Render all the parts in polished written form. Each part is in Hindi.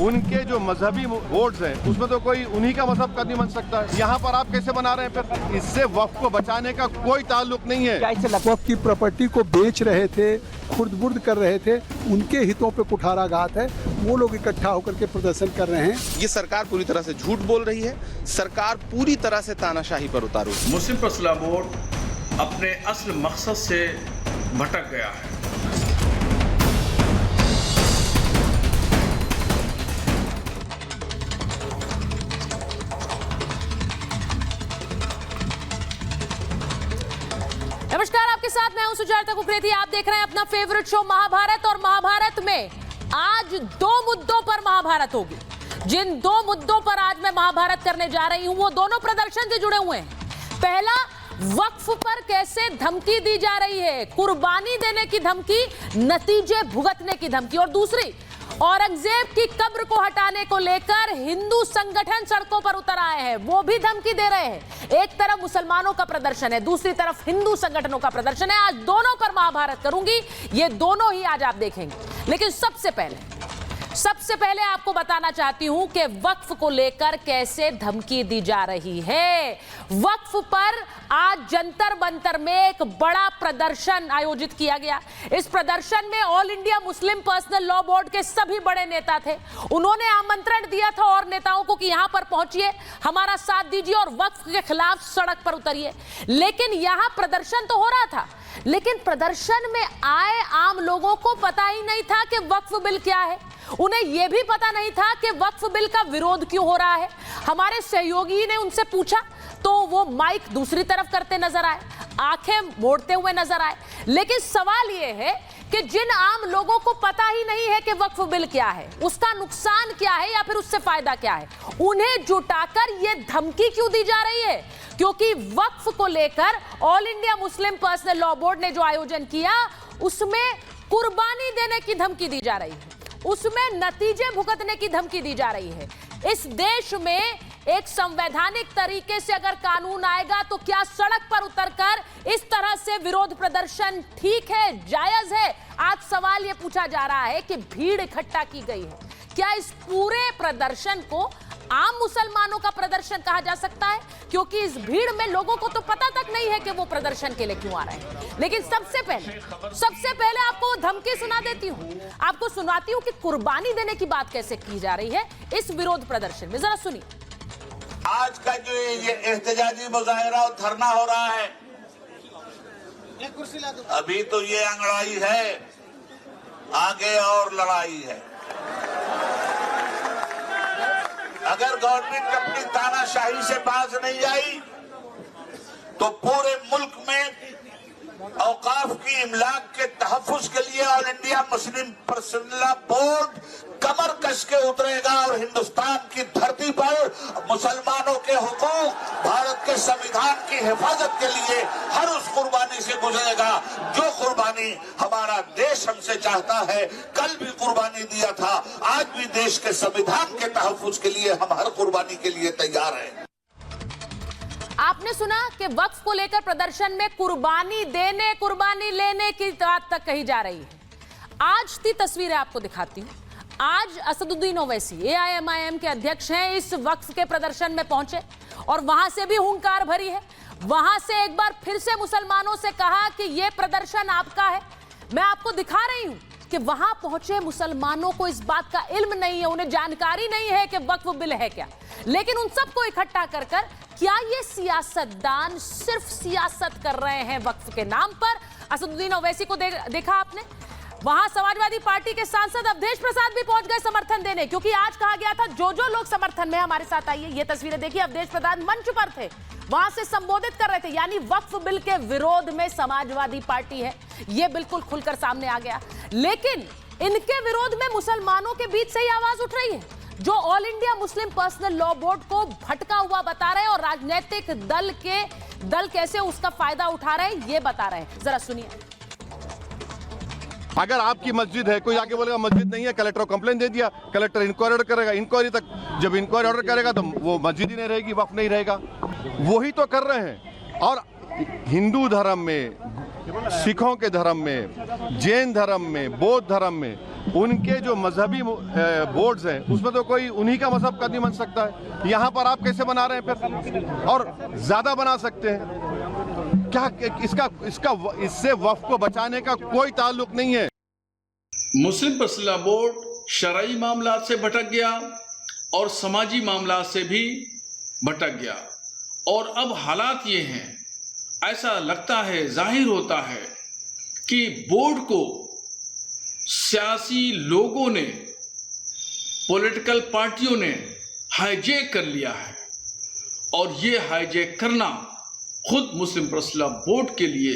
उनके जो मजहबी वोट्स हैं उसमें तो कोई उन्हीं का मजहब का नहीं बन सकता है। यहाँ पर आप कैसे बना रहे हैं? फिर इससे वक्फ को बचाने का कोई ताल्लुक नहीं है। वक्फ की प्रॉपर्टी को बेच रहे थे, खुर्द-बुर्द कर रहे थे, उनके हितों पे कुठाराघात है। वो लोग इकट्ठा होकर के प्रदर्शन कर रहे हैं। ये सरकार पूरी तरह से झूठ बोल रही है। सरकार पूरी तरह से तानाशाही पर उतारू। मुस्लिम पर्सनल लॉ बोर्ड अपने असल मकसद से भटक गया है। नमस्कार, आपके साथ मैं हूं सुजाता कुकरेती। आप देख रहे हैं अपना फेवरेट शो महाभारत। और महाभारत में आज दो मुद्दों पर महाभारत होगी। जिन दो मुद्दों पर आज मैं महाभारत करने जा रही हूं वो दोनों प्रदर्शन से जुड़े हुए हैं। पहला, वक्फ पर कैसे धमकी दी जा रही है, कुर्बानी देने की धमकी, नतीजे भुगतने की धमकी। और दूसरी, औरंगजेब की कब्र को हटाने को लेकर हिंदू संगठन सड़कों पर उतर आए हैं, वो भी धमकी दे रहे हैं। एक तरफ मुसलमानों का प्रदर्शन है, दूसरी तरफ हिंदू संगठनों का प्रदर्शन है। आज दोनों पर महाभारत करूंगी, ये दोनों ही आज आप देखेंगे। लेकिन सबसे पहले आपको बताना चाहती हूं कि वक्फ को लेकर कैसे धमकी दी जा रही है। वक्फ पर आज जंतर मंतर में एक बड़ा प्रदर्शन आयोजित किया गया। इस प्रदर्शन में all India Muslim personal law board के सभी बड़े नेता थे। उन्होंने आमंत्रण दिया था और नेताओं को कि यहां पर पहुंचिए, हमारा साथ दीजिए और वक्फ के खिलाफ सड़क पर उतरिए। लेकिन यहां प्रदर्शन तो हो रहा था, लेकिन प्रदर्शन में आए आम लोगों को पता ही नहीं था कि वक्फ बिल क्या है। उन्हें यह भी पता नहीं था कि वक्फ बिल का विरोध क्यों हो रहा है। हमारे सहयोगी ने उनसे पूछा तो वो माइक दूसरी तरफ करते नजर आए, आंखें मोड़ते हुए नजर आए। लेकिन सवाल यह है कि जिन आम लोगों को पता ही नहीं है कि वक्फ बिल क्या है, उसका नुकसान क्या है या फिर उससे फायदा क्या है, उन्हें जुटाकर यह धमकी क्यों दी जा रही है? क्योंकि वक्फ को लेकर all India Muslim personal law board ने जो आयोजन किया उसमें कुर्बानी देने की धमकी दी जा रही है, उसमें नतीजे भुगतने की धमकी दी जा रही है। इस देश में एक संवैधानिक तरीके से अगर कानून आएगा तो क्या सड़क पर उतरकर इस तरह से विरोध प्रदर्शन ठीक है, जायज है? आज सवाल यह पूछा जा रहा है कि भीड़ इकट्ठा की गई है, क्या इस पूरे प्रदर्शन को आम मुसलमानों का प्रदर्शन कहा जा सकता है? क्योंकि इस भीड़ में लोगों को तो पता तक नहीं है कि वो प्रदर्शन के लिए क्यों आ रहे हैं। लेकिन सबसे पहले आपको धमकी सुना देती हूं, आपको सुनाती हूं कि कुर्बानी देने की बात कैसे की जा रही है इस विरोध प्रदर्शन में। जरा सुनिए। आज का जो ये एहतजाजी मुजाहिरा और धरना हो रहा है, अभी तो ये अंगड़ाई है, आगे और लड़ाई है। अगर गवर्नमेंट अपनी तानाशाही से बाज नहीं आई तो पूरे मुल्क में औकाफ की इमलाक के तहफ्फुज के लिए all India Muslim personal law board कमर कस के उतरेगा और हिंदुस्तान की धरती पर मुसलमानों के हुकूक, भारत के संविधान की हिफाजत के लिए हर उस कुर्बानी से गुजरेगा जो कुर्बानी हमारा देश हमसे चाहता है। कल भी कुर्बानी दिया था, आज भी देश के संविधान के तहफ्फुज के लिए हम हर कुर्बानी के लिए तैयार हैं। आपने सुना कि वक्फ को लेकर प्रदर्शन में कुर्बानी देने, कुर्बानी लेने की बात तक कही जा रही है। आज की तस्वीरें आपको दिखाती हूं। आज असदुद्दीन ओवैसी AIMIM के अध्यक्ष हैं, इस वक्फ के प्रदर्शन में पहुंचे और वहां से भी हुंकार भरी है। वहां से एक बार फिर से मुसलमानों से कहा कि यह प्रदर्शन आपका है। मैं आपको दिखा रही हूं कि वहां पहुंचे मुसलमानों को इस बात का इल्म नहीं है, उन्हें जानकारी नहीं है कि वक्फ बिल है क्या। लेकिन उन सबको इकट्ठा कर क्या ये सियासतदान सिर्फ सियासत कर रहे हैं वक्फ के नाम पर? असदुद्दीन ओवैसी को देखा आपने, वहां समाजवादी पार्टी के सांसद अवधेश प्रसाद भी पहुंच गए समर्थन देने, क्योंकि आज कहा गया था जो लोग समर्थन में हमारे साथ आइए। ये तस्वीरें देखिए, अवधेश प्रसाद मंच पर थे, वहां से संबोधित कर रहे थे। यानी वक्फ बिल के विरोध में समाजवादी पार्टी है, ये बिल्कुल खुलकर सामने आ गया। लेकिन इनके विरोध में मुसलमानों के बीच से ही आवाज उठ रही है, जो all India Muslim personal law board को भटका हुआ बता रहे हैं और राजनीतिक दल कैसे उसका फायदा उठा रहे हैं ये बता रहे हैं। जरा सुनिए। अगर आपकी मस्जिद है, कोई आके बोलेगा मस्जिद नहीं है, कलेक्टर को कंप्लेन दे दिया, कलेक्टर इंक्वायरी ऑर्डर करेगा, इंक्वायरी तक जब इंक्वायरी ऑर्डर करेगा तो वो मस्जिद ही नहीं रहेगी, वक्फ नहीं रहेगा। वही तो कर रहे हैं। और हिंदू धर्म में, सिखों के धर्म में, जैन धर्म में, बौद्ध धर्म में उनके जो मजहबी बोर्ड्स हैं उसमें तो कोई उन्हीं का मजहब का नहीं बन सकता है। यहाँ पर आप कैसे बना रहे हैं फिर, और ज्यादा बना सकते हैं क्या? इससे वक्फ को बचाने का कोई ताल्लुक नहीं है। मुस्लिम पर्सनल लॉ बोर्ड शरई मामलात से भटक गया और समाजी मामलात से भी भटक गया, और अब हालात ये हैं, ऐसा लगता है, जाहिर होता है कि बोर्ड को सियासी लोगों ने, पॉलिटिकल पार्टियों ने हाईजैक कर लिया है, और ये हाईजैक करना खुद मुस्लिम पर्सनल लॉ बोर्ड के लिए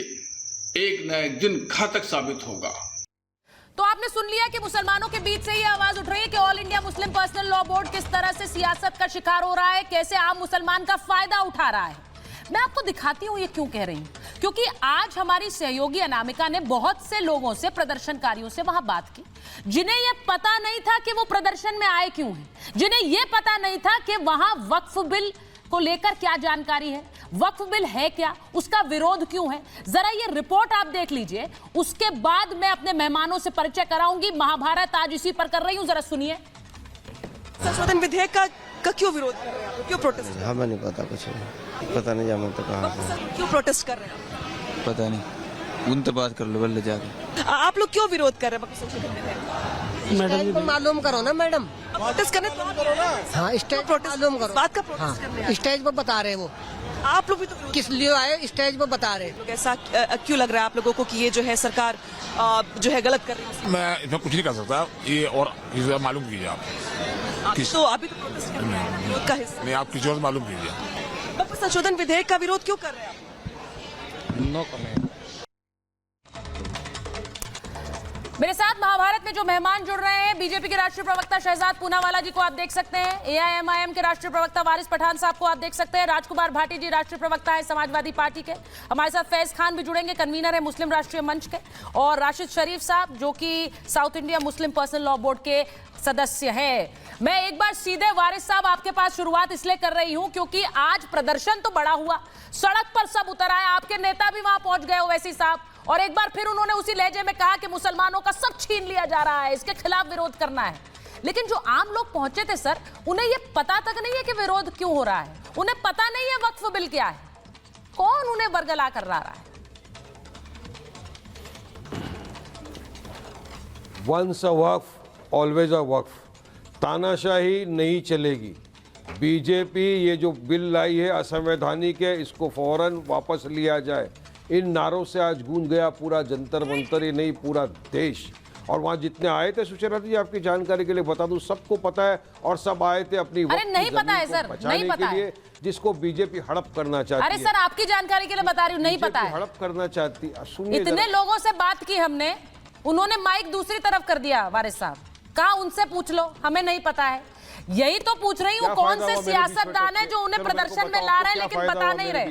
एक न एक दिन घातक साबित होगा। तो आपने सुन लिया कि मुसलमानों के बीच से ये आवाज उठ रही है कि all India Muslim personal law board किस तरह से सियासत का शिकार हो रहा है, कैसे आम मुसलमान का फायदा उठा रहा है। मैं आपको दिखाती हूं ये क्यों कह रही हूं, क्योंकि आज हमारी सहयोगी अनामिका ने बहुत से लोगों से, प्रदर्शनकारियों से वहां बात की, जिन्हें यह पता नहीं था कि वो प्रदर्शन में आए क्यों हैं, जिन्हें यह पता नहीं था कि वहां वक्फ बिल को लेकर क्या जानकारी है, वक्फ बिल है क्या, उसका विरोध क्यों है। जरा ये रिपोर्ट आप देख लीजिए, उसके बाद मैं अपने मेहमानों से परिचय कराऊंगी। महाभारत आज इसी पर कर रही हूं, जरा सुनिए। संशोधन विधेयक का क्यों विरोध कर रहे हैं, क्यों प्रोटेस्ट? हमें नहीं पता, कुछ नहीं पता, नहीं जाना तो कहाँ से। क्यों प्रोटेस्ट कर रहे हैं? पता नहीं, उनसे बात कर लो बल्ले जाके। आप लोग क्यों विरोध कर रहे हैं संशोधन विधेयक? मैडम को मालूम करो ना मैडम। प्रोटेस्ट करने तो करो ना। हाँ, स्टेज पर मालूम करो। बात का प्रोटेस्ट करने आए। स्टेज पर बता रहे वो, आप लोग भी तो किस लिए आए, स्टेज पर बता रहे। लोग ऐसा क्यों लग रहा है आप लोगों को कि ये जो है सरकार जो है गलत कर रही है? मैं इसमें कुछ नहीं कर सकता, ये और इसे मालूम कीजिए आप। तो अभी तो प्रोटेस्ट कर रहे हैं, विरोध का हिस्सा नहीं, आप किसी और से मालूम कीजिए। वक्फ संशोधन विधेयक का विरोध क्यों कर रहे हैं आप? No comment. मेरे साथ महाभारत में जो मेहमान जुड़ रहे हैं, बीजेपी के राष्ट्रीय प्रवक्ता शहजाद पूनावाला जी को आप देख सकते हैं, एआईएमआईएम के राष्ट्रीय प्रवक्ता वारिस पठान साहब को आप देख सकते हैं, राजकुमार भाटी जी राष्ट्रीय प्रवक्ता है समाजवादी पार्टी के, हमारे साथ फैज खान भी जुड़ेंगे, कन्वीनर है मुस्लिम राष्ट्रीय मंच के, और राशिद शरीफ साहब जो कि south India Muslim personal law board के सदस्य हैं। मैं एक बार सीधे वारिस साहब आपके पास शुरुआत इसलिए कर रही हूं क्योंकि आज प्रदर्शन तो बड़ा हुआ, सड़क पर सब उतर आए, आपके नेता भी वहां पहुंच गए ओवैसी साहब, और एक बार फिर उन्होंने उसी लहजे में कहा कि मुसलमानों का सब छीन लिया जा रहा है, इसके खिलाफ विरोध करना है। लेकिन जो आम लोग पहुंचे थे सर, उन्हें यह पता तक नहीं है कि विरोध क्यों हो रहा है, उन्हें पता नहीं है वक्फ बिल क्या है, कौन उन्हें बरगला कर रहा है। Once a Waqf always a वक्फ, तानाशाही नहीं चलेगी। बीजेपी ये जो बिल लाई है असंवैधानिक है, इसको फौरन वापस लिया जाए। इन नारों से आज गूंज गया पूरा जंतर मंतर, ही नहीं पूरा देश। और वहाँ जितने आए थे, सुचेरा जी आपकी जानकारी के लिए बता दूं, सबको पता है, और सब आए थे अपनी अरे नहीं पता है सर, नहीं पता है, जिसको बीजेपी हड़प करना चाहती है। अरे सर आपकी जानकारी के लिए बता रही हूँ, नहीं पता है, हड़प करना चाहती। सुनिए, इतने लोगों से बात की हमने, उन्होंने माइक दूसरी तरफ कर दिया। वारिस साहब कहा उनसे पूछ लो, हमें नहीं पता है। यही तो पूछ रही हूँ, कौन से सियासतदान है जो उन्हें प्रदर्शन में ला रहे हैं लेकिन बता नहीं रहे।